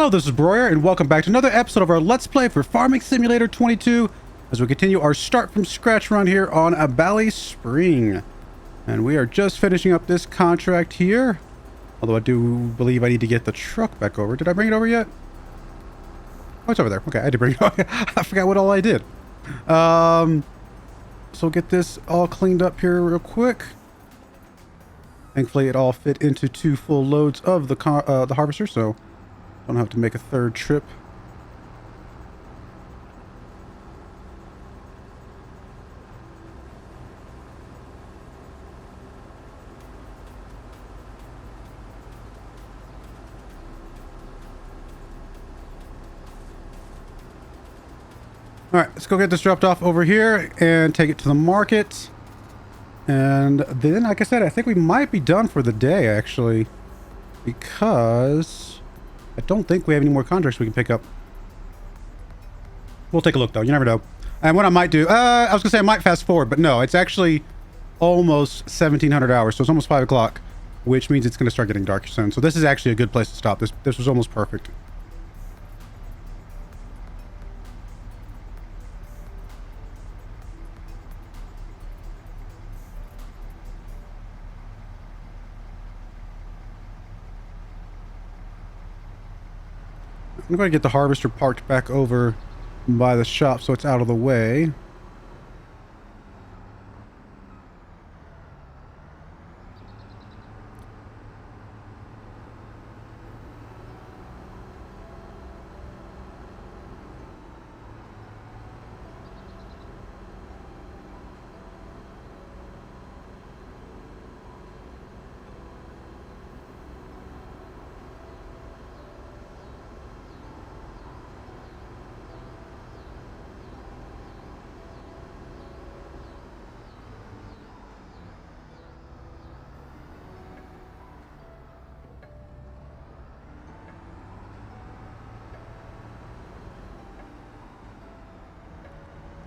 Hello, this is Broyar, and welcome back to another episode of our Let's Play for Farming Simulator 22 as we continue our start from scratch run here on a BallySpring. And we are just finishing up this contract here. Although I do believe I need to get the truck back over. Did I bring it over yet? Oh, it's over there. Okay, I did bring it over. I forgot what all I did. So get this all cleaned up here real quick. Thankfully, it all fit into 2 full loads of the harvester, so don't have to make a third trip. All right, let's go get this dropped off over here and take it to the market. And then, like I said, I think we might be done for the day, actually, because I don't think we have any more contracts we can pick up. We'll take a look, though. You never know. And what I might do, I was going to say I might fast forward, but no, it's actually almost 1700 hours, so it's almost 5 o'clock, which means it's going to start getting dark soon. So this is actually a good place to stop. This was almost perfect. I'm going to get the harvester parked back over by the shop so it's out of the way.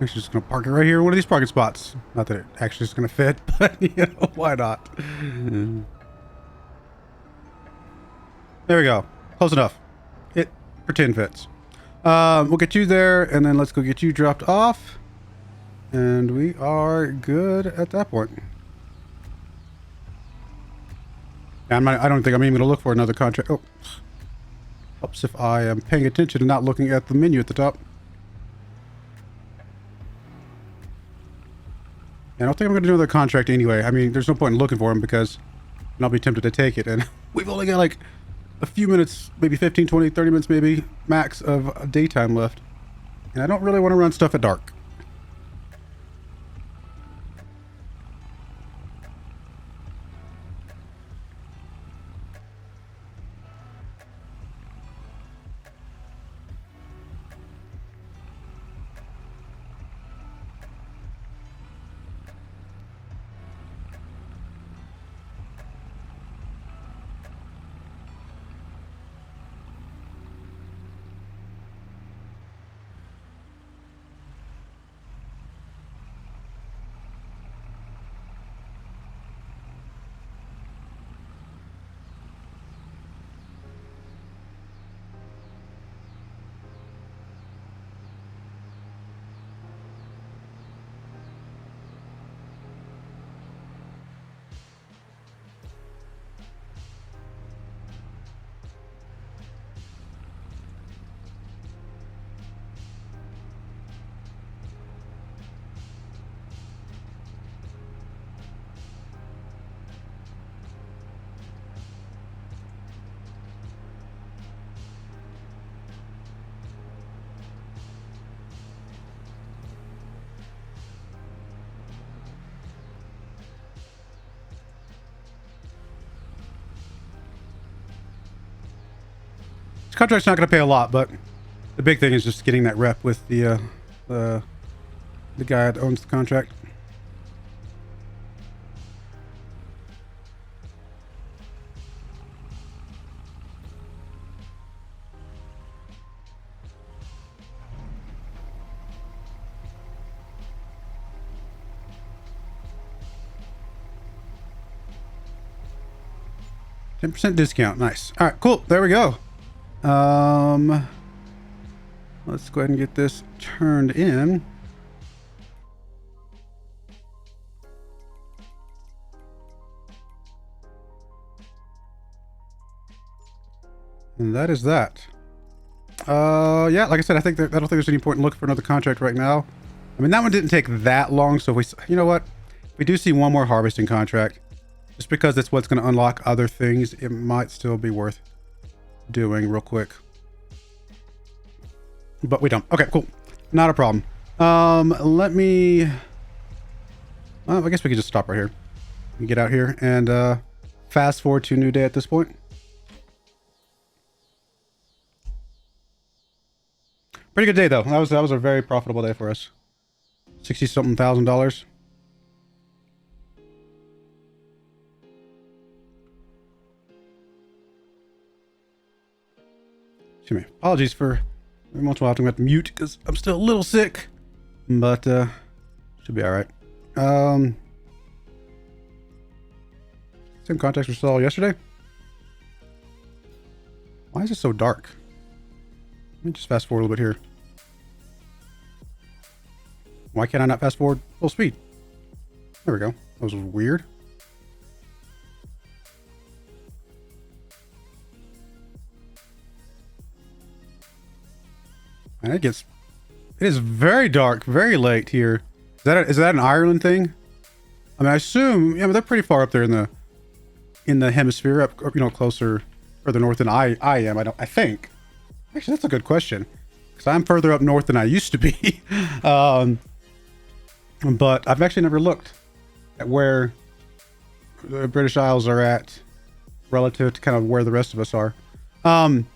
Actually, just gonna park it right here in one of these parking spots. Not that it actually is gonna fit, but you know, why not? There we go. Close enough. It pretend fits. We'll get you there, and then let's go get you dropped off, and we are good at that point. And I don't think I'm even gonna look for another contract. Oh, helps if I am paying attention and not looking at the menu at the top. I don't think I'm going to do another contract anyway. I mean, there's no point in looking for them because I'll be tempted to take it. And we've only got like a few minutes, maybe 15, 20, 30 minutes maybe, max of daytime left. And I don't really want to run stuff at dark. This contract's not going to pay a lot, but the big thing is just getting that rep with the guy that owns the contract. %discount. Nice. All right, cool. There we go. Let's go ahead and get this turned in. And that is that. Yeah, like I said, I don't think there's any point in looking for another contract right now. I mean, that one didn't take that long, so you know what? If we do see one more harvesting contract, just because it's what's going to unlock other things, it might still be worth doing real quick. But we don't. Okay, cool. Not a problem. Let me... Well, I guess we could just stop right here. Get out here and fast forward to a new day at this point. Pretty good day though. That was a very profitable day for us. $60-something thousand. Excuse me. Apologies for every once in a while I have to mute because I'm still a little sick, but should be all right. Same contacts we saw yesterday. Why is it so dark? Let me just fast forward a little bit here. Why can't I not fast forward full speed? There we go. That was weird. And it is very dark, very late here. Is that an Ireland thing? I mean, I assume, yeah, but they're pretty far up there in the hemisphere, up, you know, closer, further north than I am. I think. Actually, that's a good question, because I'm further up north than I used to be. But I've actually never looked at where the British Isles are at relative to kind of where the rest of us are. 10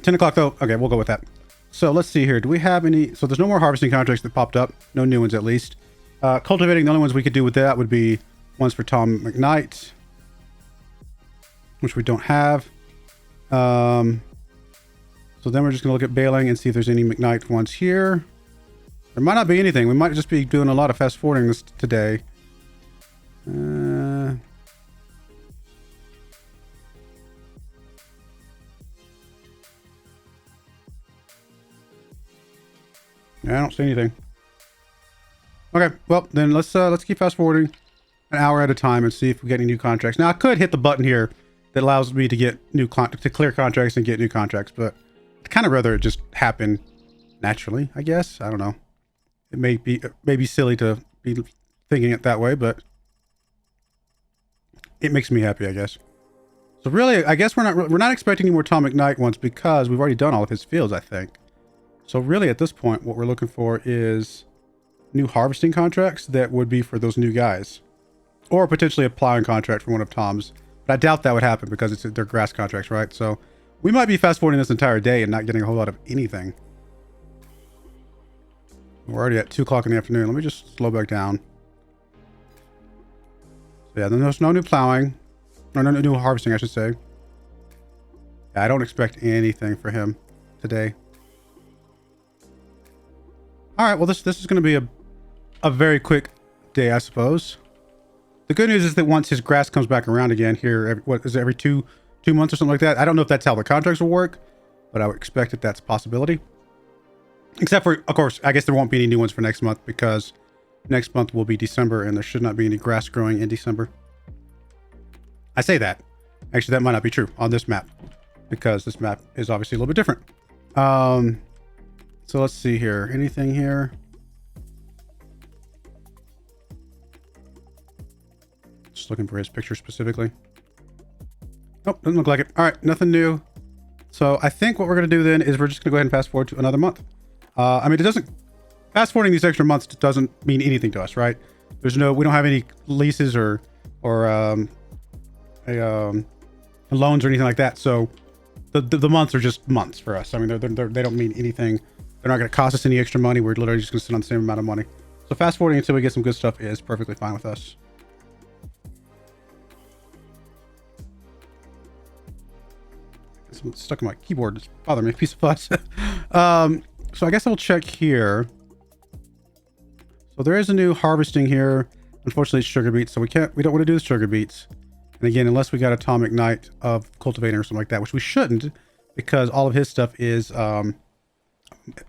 o'clock though. Okay, we'll go with that. So let's see here. Do we have any? So there's no more harvesting contracts that popped up. No new ones at least. Cultivating, the only ones we could do with that would be ones for Tom McKnight, which we don't have. So then we're just going to look at baling and see if there's any McKnight ones here. There might not be anything. We might just be doing a lot of fast forwarding this today. Yeah, I don't see anything. Okay, well then let's keep fast forwarding an hour at a time and see if we get any new contracts. Now I could hit the button here that allows me to get to clear contracts and get new contracts, but I'd kind of rather it just happen naturally, I guess. I don't know. It may be silly to be thinking it that way, but it makes me happy, I guess. So really, I guess we're not expecting any more Tom McKnight ones because we've already done all of his fields, I think. So really, at this point, what we're looking for is new harvesting contracts that would be for those new guys, or potentially a plowing contract for one of Tom's. But I doubt that would happen because they're grass contracts, right? So we might be fast forwarding this entire day and not getting a whole lot of anything. We're already at 2 o'clock in the afternoon. Let me just slow back down. So yeah, there's no new plowing. Or no new harvesting, I should say. Yeah, I don't expect anything for him today. All right, well, this is going to be a very quick day, I suppose. The good news is that once his grass comes back around again here, every two months or something like that? I don't know if that's how the contracts will work, but I would expect that that's a possibility. Except for, of course, I guess there won't be any new ones for next month because next month will be December and there should not be any grass growing in December. I say that. Actually, that might not be true on this map because this map is obviously a little bit different. So let's see here. Anything here? Just looking for his picture specifically. Nope, doesn't look like it. All right, nothing new. So I think what we're going to do then is we're just going to go ahead and fast forward to another month. I mean, fast forwarding these extra months doesn't mean anything to us, right? We don't have any leases or loans or anything like that. So the months are just months for us. I mean, they don't mean anything. They're not going to cost us any extra money. We're literally just going to sit on the same amount of money. So fast forwarding until we get some good stuff is perfectly fine with us. Something stuck in my keyboard. It's bothering me. Piece of fuss. So I guess I'll check here. So there is a new harvesting here. Unfortunately, it's sugar beets, so we don't want to do the sugar beets. And again, unless we got a Tom McKnight of cultivating or something like that, which we shouldn't, because all of his stuff is,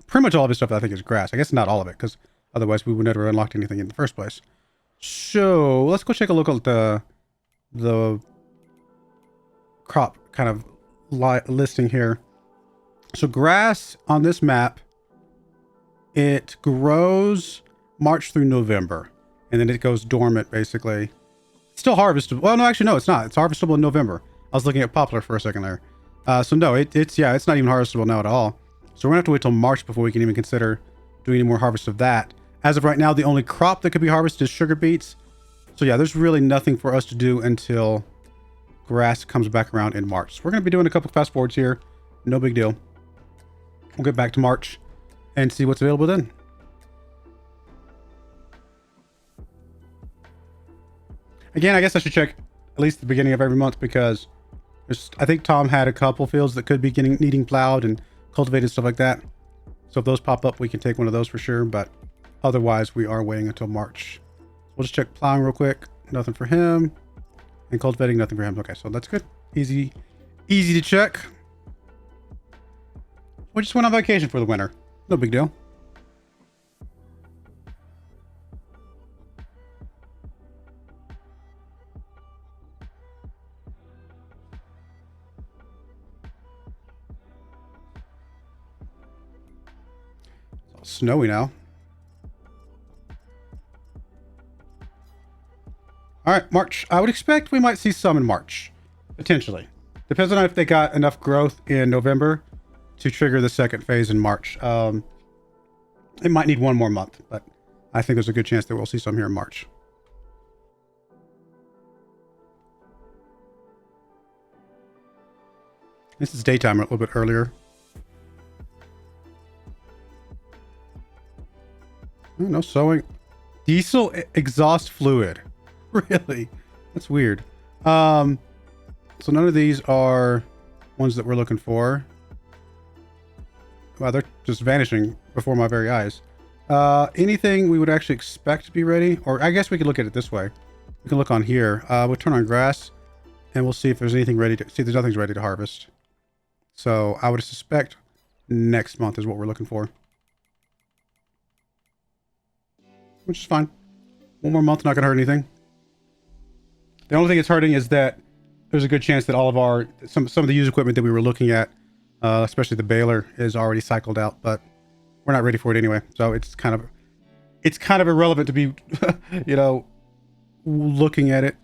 pretty much all of his stuff I think is grass. I guess not all of it, because otherwise we would never have unlocked anything in the first place. So let's go take a look at the crop kind of listing here. So grass on this map, it grows March through November, and then it goes dormant basically. It's still harvestable. Well, no, actually, no, it's not. It's harvestable in November. I was looking at poplar for a second there. So no, it's not even harvestable now at all. So we're gonna have to wait till March before we can even consider doing any more harvest of that. As of right now, the only crop that could be harvested is sugar beets. So yeah, there's really nothing for us to do until grass comes back around in March. So we're gonna be doing a couple fast forwards here. No big deal. We'll get back to March and see what's available then. Again, I guess I should check at least the beginning of every month, because I think Tom had a couple fields that could be needing plowed and cultivated, stuff like that. So if those pop up, we can take one of those for sure. But otherwise, we are waiting until March. We'll just check plowing real quick. Nothing for him. And cultivating, nothing for him. Okay, so that's good. Easy to check. We just went on vacation for the winter. No big deal. Snowy now. All right, March. I would expect we might see some in March, potentially. Depends on if they got enough growth in November to trigger the second phase in March. It might need one more month, but I think there's a good chance that we'll see some here in March. This is daytime a little bit earlier. Oh, no sewing. Diesel exhaust fluid. Really? That's weird. So none of these are ones that we're looking for. Wow, they're just vanishing before my very eyes. Anything we would actually expect to be ready, or I guess we could look at it this way. We can look on here. We'll turn on grass and we'll see if there's anything ready to see. There's nothing's ready to harvest. So I would suspect next month is what we're looking for. Which is fine. One more month, not gonna hurt anything. The only thing it's hurting is that there's a good chance that all of our some of the used equipment that we were looking at, especially the baler, is already cycled out, but we're not ready for it anyway. So it's kind of irrelevant to be you know, looking at it.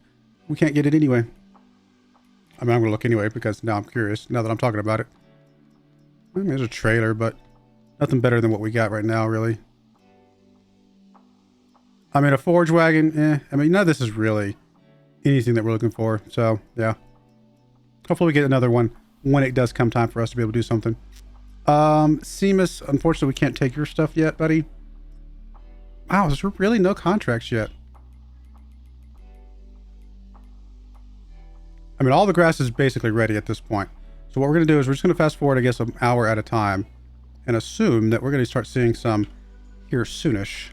We can't get it anyway. I mean, I'm gonna look anyway because now I'm curious, now that I'm talking about it. I mean, there's a trailer, but nothing better than what we got right now, really. I mean, a forage wagon, I mean, none of this is really anything that we're looking for. So, yeah. Hopefully we get another one when it does come time for us to be able to do something. Seamus, unfortunately, we can't take your stuff yet, buddy. Wow, there's really no contracts yet. I mean, all the grass is basically ready at this point. So what we're going to do is we're just going to fast forward, I guess, an hour at a time and assume that we're going to start seeing some here soonish.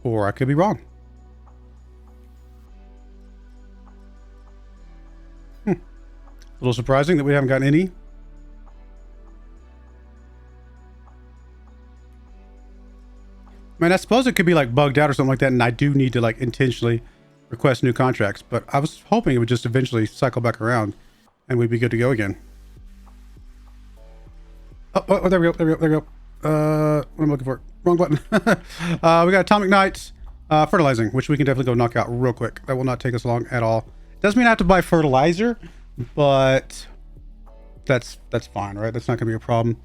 Or I could be wrong. A little surprising that we haven't gotten any. I mean, I suppose it could be like bugged out or something like that, and I do need to like intentionally request new contracts, but I was hoping it would just eventually cycle back around and we'd be good to go again. Oh, there we go. What am I looking for? Wrong button. We got Atomic Knights, fertilizing, which we can definitely go knock out real quick. That will not take us long at all. Doesn't mean I have to buy fertilizer, but that's fine, right? That's not gonna be a problem.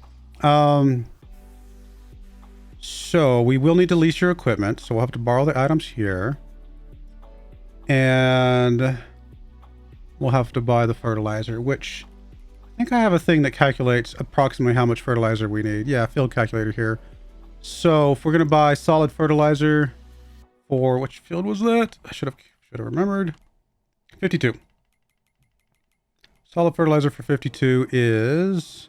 So we will need to lease your equipment, so we'll have to borrow the items here, and we'll have to buy the fertilizer, which I think I have a thing that calculates approximately how much fertilizer we need. Yeah, field calculator here. So if we're gonna buy solid fertilizer for, which field was that? I should have remembered. 52. Solid fertilizer for 52 is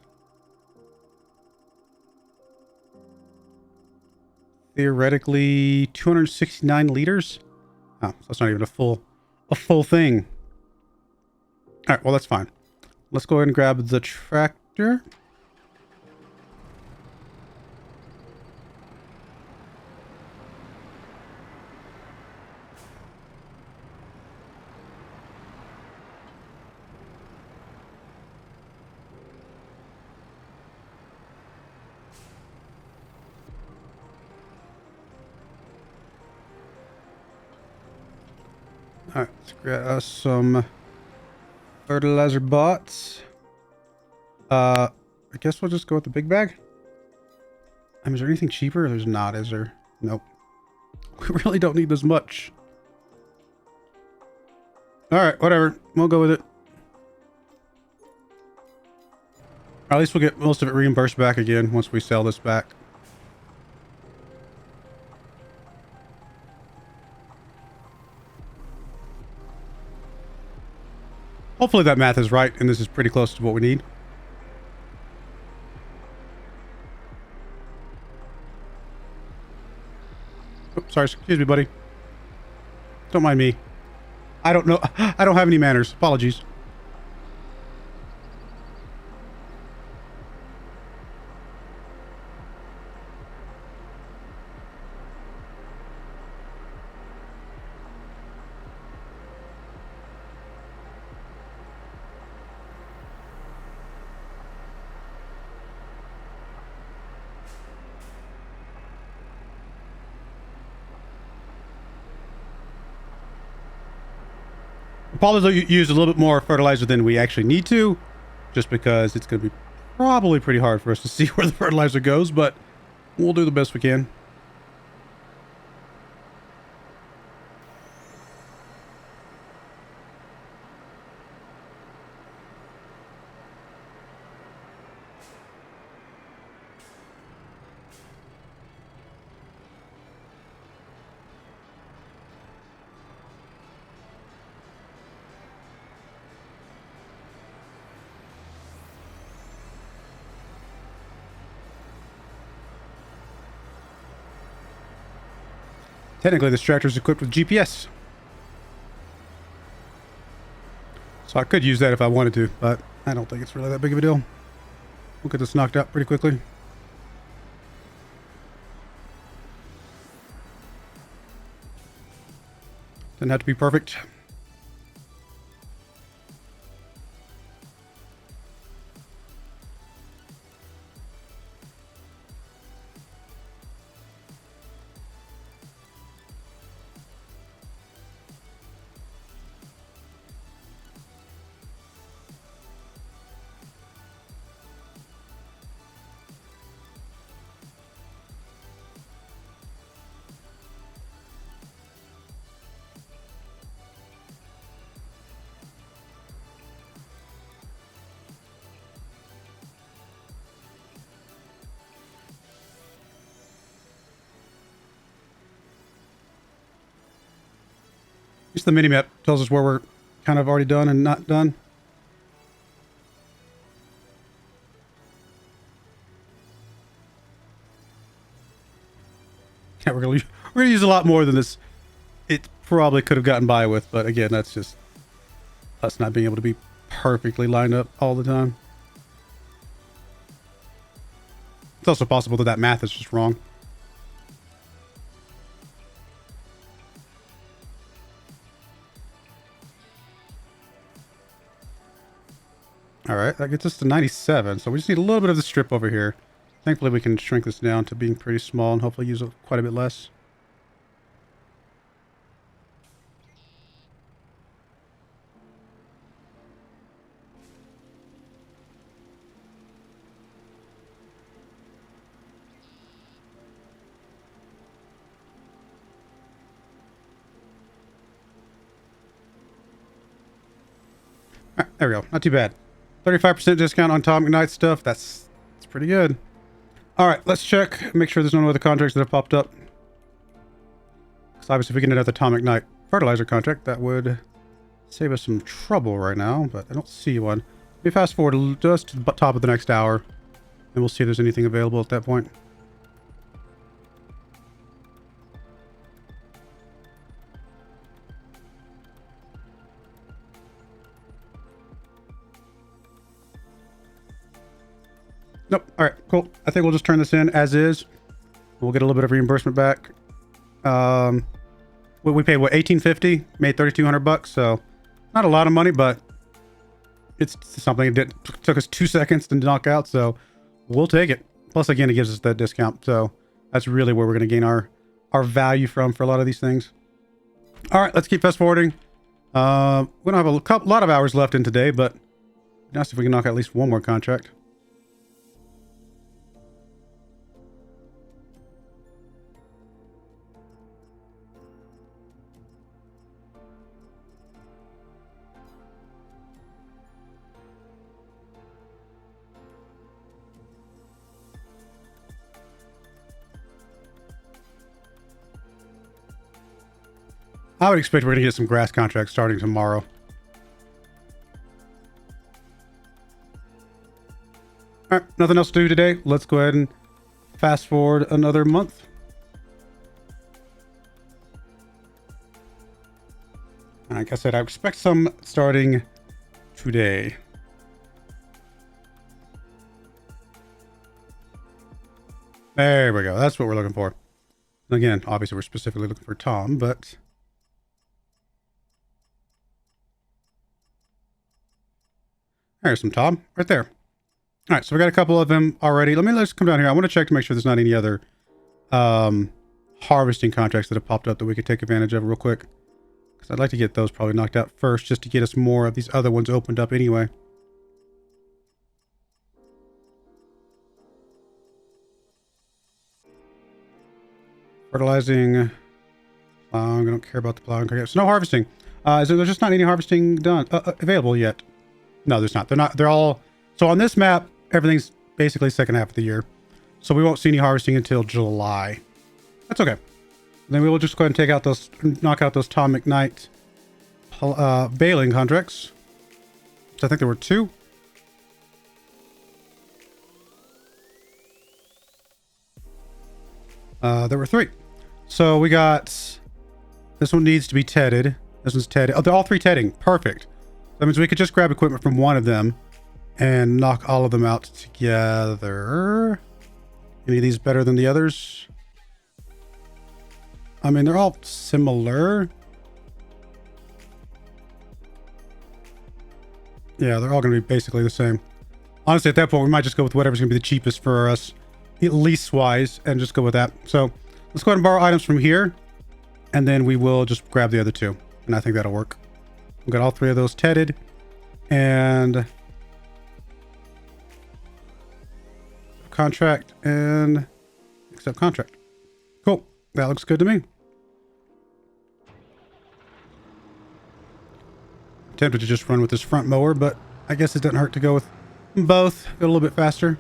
theoretically 269 liters. Oh, so that's not even a full thing. All right, well, that's fine. Let's go ahead and grab the tractor. All right, let's get us some fertilizer bots. I guess we'll just go with the big bag. I mean, is there anything cheaper? There's not, is there? Nope. We really don't need this much. All right, whatever. We'll go with it. Or at least we'll get most of it reimbursed back again once we sell this back. Hopefully that math is right, and this is pretty close to what we need. Oops, sorry, excuse me, buddy. Don't mind me. I don't know. I don't have any manners. Apologies. Probably use a little bit more fertilizer than we actually need to, just because it's going to be probably pretty hard for us to see where the fertilizer goes, but we'll do the best we can. Technically, this tractor is equipped with GPS. So I could use that if I wanted to, but I don't think it's really that big of a deal. We'll get this knocked out pretty quickly. Doesn't have to be perfect. At least the mini-map tells us where we're kind of already done and not done. Yeah, we're gonna use a lot more than this. It probably could have gotten by with, but again, that's just us not being able to be perfectly lined up all the time. It's also possible that that math is just wrong. All right, that gets us to 97. So we just need a little bit of the strip over here. Thankfully, we can shrink this down to being pretty small and hopefully use quite a bit less. All right, there we go. Not too bad. 35% discount on Atomic Knight stuff. That's pretty good. All right, let's check. Make sure there's no other contracts that have popped up. Because obviously if we get another Atomic Knight fertilizer contract, that would save us some trouble right now, but I don't see one. We fast forward just to the top of the next hour, and we'll see if there's anything available at that point. Nope. All right, cool. I think we'll just turn this in as is. We'll get a little bit of reimbursement back. We paid what, 1850, made 3,200 bucks. So not a lot of money, but it's something that took us 2 seconds to knock out. So we'll take it. Plus, again, it gives us that discount. So that's really where we're going to gain our value from for a lot of these things. All right, let's keep fast forwarding. We don't have a lot of hours left in today, but now see if we can knock out at least one more contract. I would expect we're going to get some grass contracts starting tomorrow. All right, nothing else to do today. Let's go ahead and fast forward another month. And like I said, I expect some starting today. There we go. That's what we're looking for. Again, obviously we're specifically looking for Tom, but... There's some Tom right there. All right, so we got a couple of them already. Let's come down here. I want to check to make sure there's not any other harvesting contracts that have popped up that we could take advantage of real quick. Because I'd like to get those probably knocked out first, just to get us more of these other ones opened up anyway. Fertilizing. Plowing. I don't care about the plowing. So no harvesting. There's just not any harvesting done available yet. No, there's not. They're all... So on this map, everything's basically second half of the year. So we won't see any harvesting until July. That's okay. Then we will just go ahead and knock out those Tom McKnight baling contracts. So I think there were 2. There were 3. So we got... This one needs to be tedded. This one's tedded. Oh, they're all 3 tedding. Perfect. That means we could just grab equipment from one of them and knock all of them out together. Any of these better than the others? I mean, they're all similar. Yeah, they're all going to be basically the same. Honestly, at that point, we might just go with whatever's going to be the cheapest for us, at least wise, and just go with that. So let's go ahead and borrow items from here, and then we will just grab the other 2, and I think that'll work. We've got all 3 of those tedded, and contract and accept contract. Cool. That looks good to me. I'm tempted to just run with this front mower, but I guess it doesn't hurt to go with both. Go a little bit faster.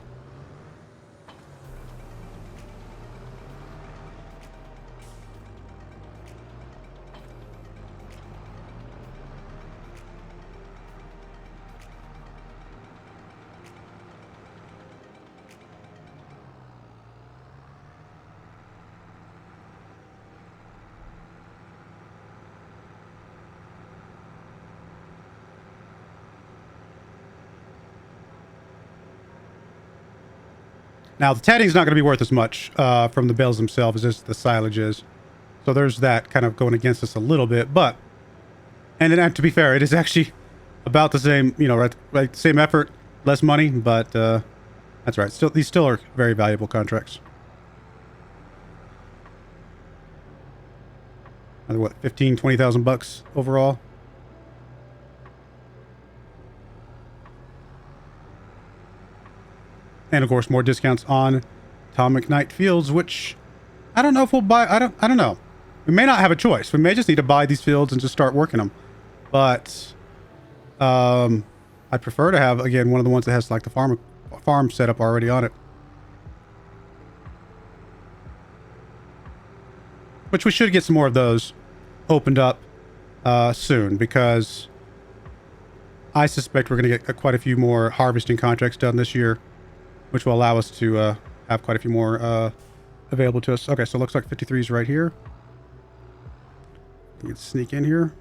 Now, the tedding's not going to be worth as much from the bales themselves as the silage is. So there's that kind of going against us a little bit. But, and then, to be fair, it is actually about the same, you know, right, same effort, less money. But that's right. These still are very valuable contracts. What, 15, 20,000 bucks overall? And of course, more discounts on Tom McKnight fields, which I don't know if we'll buy. I don't know. We may not have a choice. We may just need to buy these fields and just start working them. But I'd prefer to have, again, one of the ones that has like the farm setup already on it. Which we should get some more of those opened up soon, because I suspect we're going to get quite a few more harvesting contracts done this year, which will allow us to have quite a few more available to us. Okay, so it looks like 53 is right here. We can sneak in here.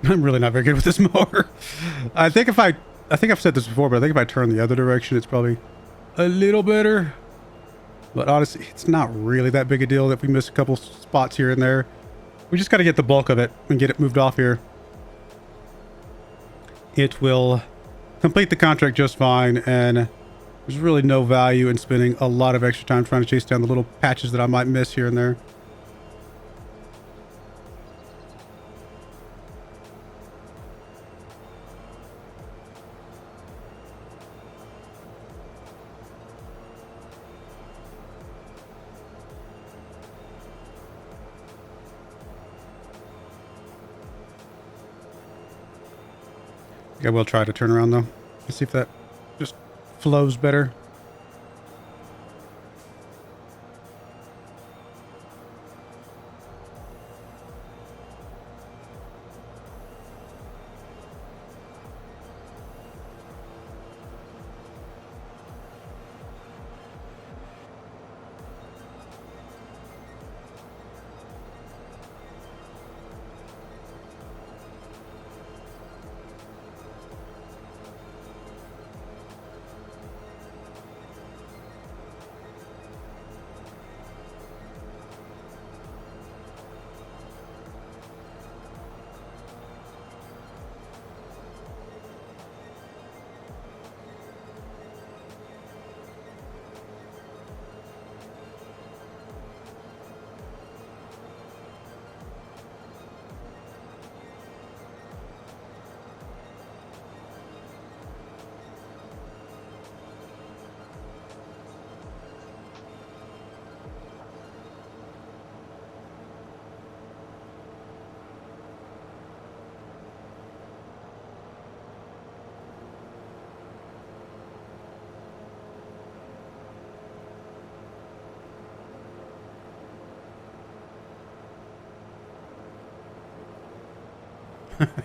I'm really not very good with this mower. I think I've said this before, but I think if I turn the other direction, it's probably a little better. But honestly, it's not really that big a deal if we miss a couple spots here and there. We just got to get the bulk of it and get it moved off here. It will complete the contract just fine, and there's really no value in spending a lot of extra time trying to chase down the little patches that I might miss here and there. I will try to turn around though. Let's see if that just flows better.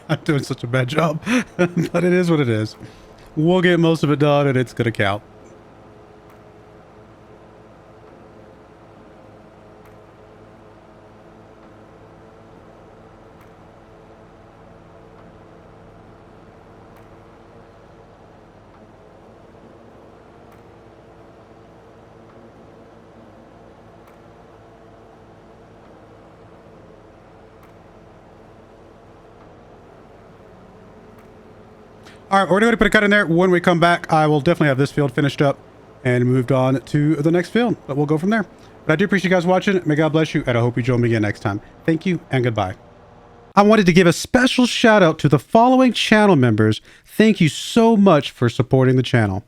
I'm doing such a bad job, but it is what it is. We'll get most of it done, and it's going to count. All right, we're going to put a cut in there. When we come back, I will definitely have this field finished up and moved on to the next field, but we'll go from there. But I do appreciate you guys watching. May God bless you, and I hope you join me again next time. Thank you, and goodbye. I wanted to give a special shout out to the following channel members. Thank you so much for supporting the channel.